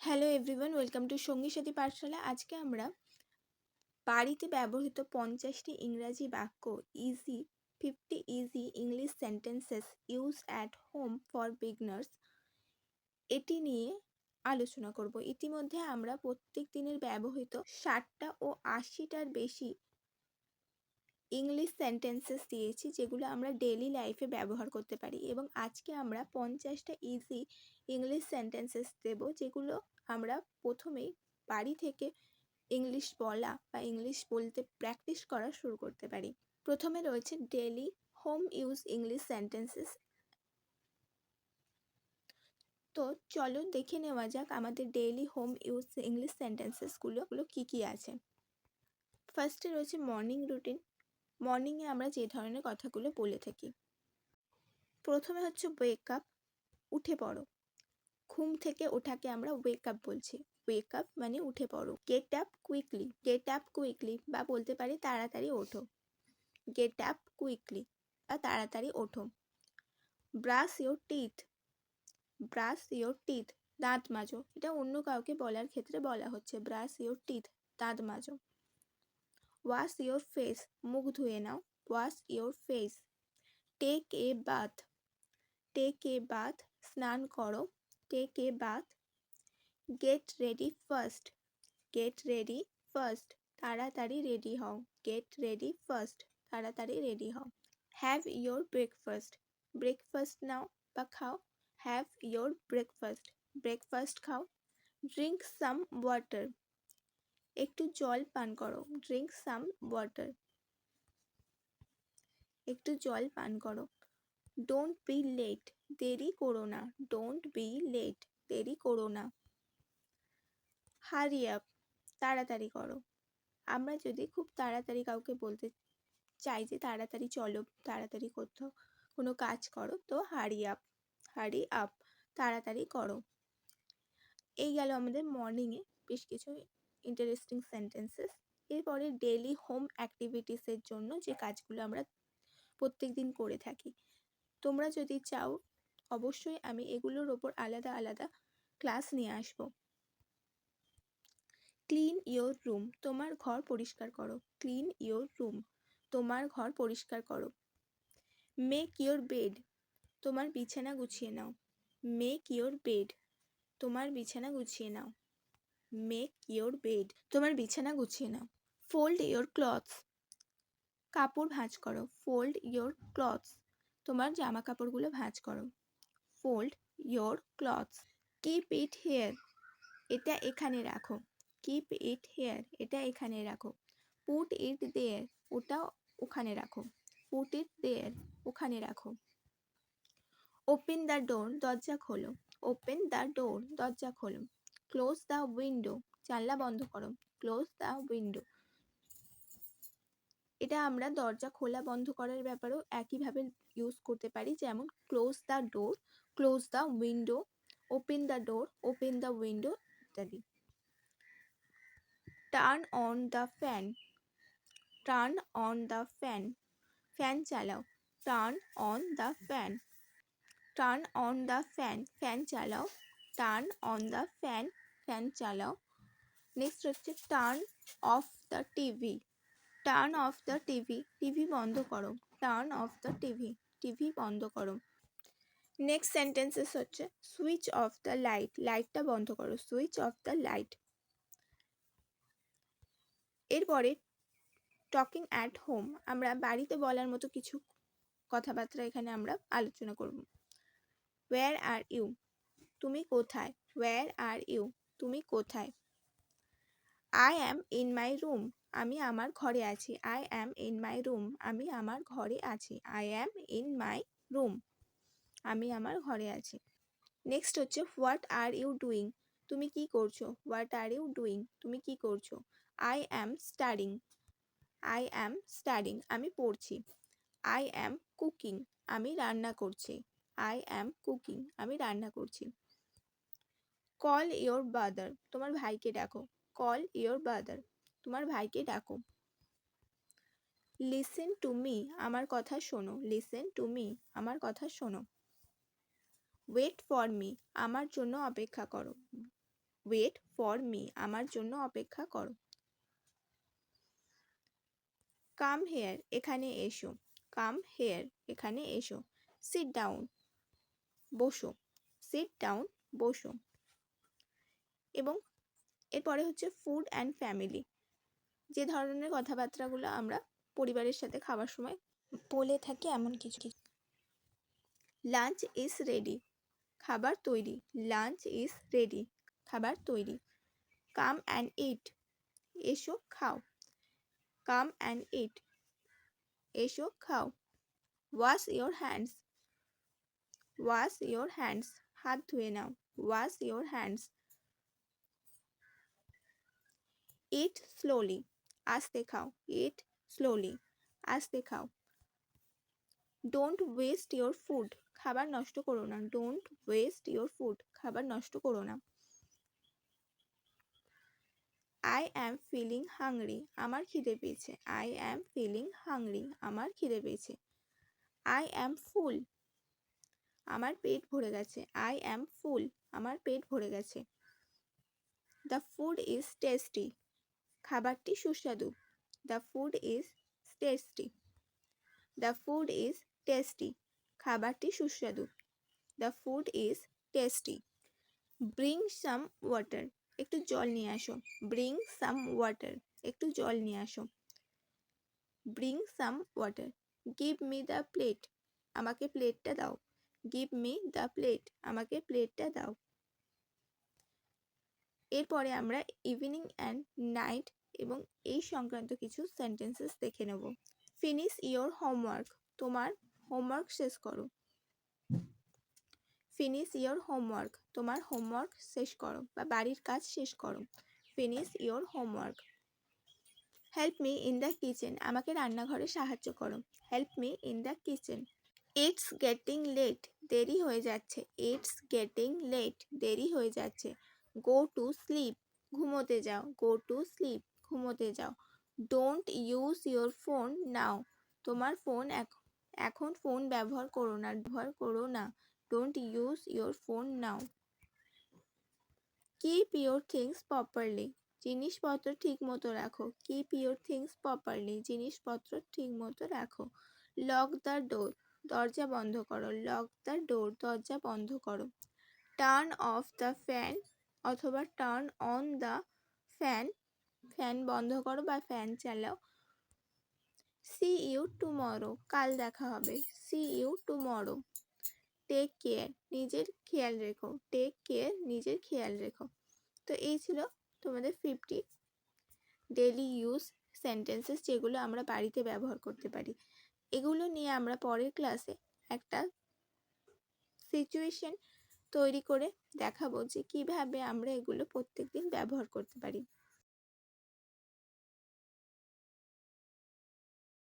Hello everyone, welcome to সঙ্গী সাথী পাঠশালা। আজকে আমরা বাড়িতে ব্যবহৃত 50টি ইংরাজি বাক্য easy 50 easy English sentences use at home for বিগনার্স এটি নিয়ে আলোচনা করব। ইতিমধ্যে আমরা প্রত্যেক দিনের ব্যবহৃত 60টা ও 80টার বেশি ইংলিশ সেন্টেন্সেস দিয়েছি, যেগুলো আমরা ডেইলি লাইফে ব্যবহার করতে পারি, এবং আজকে আমরা 50টা ইজি ইংলিশ সেন্টেন্সেস দেব, যেগুলো আমরা প্রথমেই বাড়ি থেকে ইংলিশ বলা বা ইংলিশ বলতে প্র্যাকটিস করা শুরু করতে পারি। প্রথমে রয়েছে daily home use English sentences. তো চলো দেখে নেওয়া যাক আমাদের ডেইলি হোম ইউজ ইংলিশ সেন্টেন্সেসগুলো কী কী আছে। ফার্স্টে রয়েছে মর্নিং রুটিন। মর্নিংয়ে আমরা যে ধরনের কথাগুলো বলে থাকি, প্রথমে হচ্ছে ওয়েক আপ, উঠে পড়ো। ঘুম থেকে ওঠাকে আমরা ওয়েক আপ বলছি। ওয়েক আপ মানে উঠে পড়ো। Get up quickly, get up quickly বা বলতে পারি তাড়াতাড়ি ওঠো। গেট আপ কুইকলি বা তাড়াতাড়ি ওঠো। Brush your teeth, brush your teeth, দাঁত মাজো। এটা অন্য কাউকে বলার ক্ষেত্রে বলা হচ্ছে, ব্রাশ ইয়োর টিথ, দাঁত মাজো। ওয়াশ ইয়োর ফেস, মুখ ধুয়ে নাও। Wash your face. Take a bath, take a bath, স্নান করো। Take a bath. Get ready first, get ready first, তাড়াতাড়ি রেডি হও। গেট রেডি ফার্স্ট, তাড়াতাড়ি রেডি হও। হ্যাভ ইয়োর ব্রেকফাস্ট, ব্রেকফাস্ট নাও বা খাও। হ্যাভ ইয়োর ব্রেকফাস্ট, ব্রেকফাস্ট খাও। ড্রিঙ্ক সাম ওয়াটার, একটু জল পান করো। ড্রিঙ্ক সাম ওয়াটার, একটু জল পান করো। ডোন্ট বি লেট, দেরি করো না। ডোন্ট বি লেট, দেরি করো না। হারি আপ, তাড়াতাড়ি করো। আমরা যদি খুব তাড়াতাড়ি কাউকে বলতে চাই যে তাড়াতাড়ি চলো, তাড়াতাড়ি কোথাও কোনো কাজ করো, তো হারি আপ, হারি আপ, তাড়াতাড়ি করো। এই গেল আমাদের মর্নিংয়ে বেশ কিছু ইন্টারেস্টিং সেন্টেন্সেস। এরপরে ডেইলি হোম অ্যাক্টিভিটিসের জন্য যে কাজগুলো আমরা প্রত্যেক দিন করে থাকি, তোমরা যদি চাও অবশ্যই আমি এগুলোর ওপর আলাদা আলাদা ক্লাস নিয়ে আসব। ক্লিন ইয়োর রুম, তোমার ঘর পরিষ্কার করো। ক্লিন ইয়োর রুম, তোমার ঘর পরিষ্কার করো। মেক ইয়োর বেড, তোমার বিছানা গুছিয়ে নাও। মেক ইয়োর বেড, তোমার বিছানা গুছিয়ে নাও। মেক ইয়োর বেড, তোমার বিছানা গুছিয়ে নাও। ফোল্ড ইয়োর ক্লথস, কাপড় ভাঁজ করো। ফোল্ড ইয়োর ক্লথস, তোমার জামা কাপড়গুলো ভাঁজ করো। Fold your clothes. Keep it here, এটা এখানে রাখো। কিপ ইট হেয়ার, এটা এখানে রাখো। পুট ইট দেয়ার, ওটা ওখানে রাখো। পুট ইট দেয়ার, ওখানে রাখো। ওপেন দ্য ডোর, দরজা খোলো। ওপেন দ্য ডোর, দরজা খোলো। ক্লোজ দ্য উইন্ডো, জানলা বন্ধ করো। ক্লোজ দ্য উইন্ডো, এটা আমরা দরজা খোলা বন্ধ করার ব্যাপারেও একইভাবে ইউজ করতে পারি, যেমন close the door, close the window, open the door, open the window ইত্যাদি। Turn on the fan, turn on the fan, fan চালাও। Turn on the fan, turn on the fan, fan চালাও। Turn on the fan, fan চালাও। Next হচ্ছে turn off the TV, turn off the TV, TV বন্ধ করো। Turn off the TV, TV বন্ধ করো। Next sentences হচ্ছে switch off the light, লাইটটা বন্ধ করো। Switch off the light. এরপরে টকিং অ্যাট হোম, আমরা বাড়িতে বলার মতো কিছু কথাবার্তা এখানে আমরা আলোচনা করব। ওয়্যার আর ইউ, তুমি কোথায়। ওয়্যার আর ইউ, তুমি কোথায়। I am in my room, আমি আমার ঘরে আছি। I am in my room, আমি আমার ঘরে আছি। I am in my room, আমি আমার ঘরে আছি। নেক্সট হচ্ছে হোয়াট আর ইউ ডুইং, তুমি কি করছো। হোয়াট আর ইউ ডুইং, তুমি কি করছো। I am studying, I am studying, আমি পড়ছি। আই অ্যাম কুকিং, আমি রান্না করছি। আই অ্যাম কুকিং, আমি রান্না করছি। কল ইয়োর ব্রাদার, তোমার ভাইকে ডাকো। কল ইয়োর ব্রাদার, তোমার ভাইকে ডাকো। লিসেন টু মি, আমার কথা শোনো। লিসেন টু মি, আমার কথা শোনো। ওয়েট ফর মি, আমার জন্য অপেক্ষা করো। ওয়েট ফর মি, আমার জন্য অপেক্ষা করো। কাম হেয়ার, এখানে এসো। কাম হেয়ার, এখানে এসো। সিট ডাউন, বসো। সিট ডাউন, বসো। এবং এরপরে হচ্ছে ফুড অ্যান্ড ফ্যামিলি, যে ধরনের কথাবার্তাগুলো আমরা পরিবারের সাথে খাবার সময় বলে থাকি এমন কিছু কিছু। লাঞ্চ ইজ রেডি, খাবার তৈরি। লাঞ্চ ইজ রেডি, খাবার তৈরি। কাম অ্যান্ড ইট, এসো খাও। কাম অ্যান্ড ইট, এসো খাও। Wash your hands, wash your hands, হাত ধুয়ে নাও। Wash your hands. Eat slowly, আস্তে খাও। ইট স্লোলি, আস্তে খাও। ডোন্ট ওয়েস্ট ইয়োর ফুড, খাবার নষ্ট করো না। ডোন্ট ওয়েস্ট ইয়োর ফুড, খাবার নষ্ট করো না। আই অ্যাম ফিলিং হাংরি, আমার খিদে পেয়েছে। আই অ্যাম ফিলিং হাংরি, আমার খিদে পেয়েছে। আই অ্যাম ফুল, আমার পেট ভরে গেছে। আই অ্যাম ফুল, আমার পেট ভরে গেছে। দ্য ফুড ইজ টেস্টি, খাবারটি সুস্বাদু। The food is tasty, the food is tasty, খাবারটি সুস্বাদু। The food is tasty. Bring some water, একটু জল নিয়ে আসো। ব্রিং সাম ওয়াটার, একটু জল নিয়ে আসো। Bring some water. Give me the plate, আমাকে প্লেটটা দাও। গিভ মি দ্য প্লেট, আমাকে প্লেটটা দাও। এরপরে আমরা ইভিনিং অ্যান্ড নাইট এবং এই সংক্রান্ত কিছু সেন্টেন্সেস দেখে নেব। ফিনিশ ইয়োর হোমওয়ার্ক, তোমার হোমওয়ার্ক শেষ করো। ফিনিশ ইয়োর হোমওয়ার্ক, তোমার হোমওয়ার্ক শেষ করো বা বাড়ির কাজ শেষ করো। Finish your homework. Help me in the kitchen, আমাকে রান্নাঘরে সাহায্য করো। Help me in the kitchen. It's getting late, দেরি হয়ে যাচ্ছে। ইটস গেটিং লেট, দেরি হয়ে যাচ্ছে। গো টু স্লিপ, ঘুমোতে যাও। গো টু স্লিপ, ঘুমোতে যাও। ডোন্ট ইউজ ইয়োর ফোন নাও, তোমার ফোন এখন ফোন ব্যবহার করো না। ব্যবহার করো না। Don't use your phone now. Keep your things properly, জিনিসপত্র ঠিক মতো রাখো। কিপ ইয়োর থিংস প্রপারলি, জিনিসপত্র ঠিক মতো রাখো। লক দ্য ডোর, দরজা বন্ধ করো। লক দ্য ডোর, দরজা বন্ধ করো। টার্ন অফ দ্য ফ্যান অথবা turn on the fan, fan বন্ধ করো বা ফ্যান চালাও। সি ইউ টুমরো, কাল দেখা হবে। See you tomorrow. Take care, নিজের খেয়াল রেখো। টেক কেয়ার, নিজের খেয়াল রেখো। তো এই ছিল তোমাদের 50 ডেইলি ইউজ সেন্টেন্সেস, যেগুলো আমরা বাড়িতে ব্যবহার করতে পারি। এগুলো নিয়ে আমরা পরের ক্লাসে একটা সিচুয়েশন তৈরি করে দেখাবো যে কিভাবে আমরা এগুলো প্রত্যেকদিন ব্যবহার করতে পারি।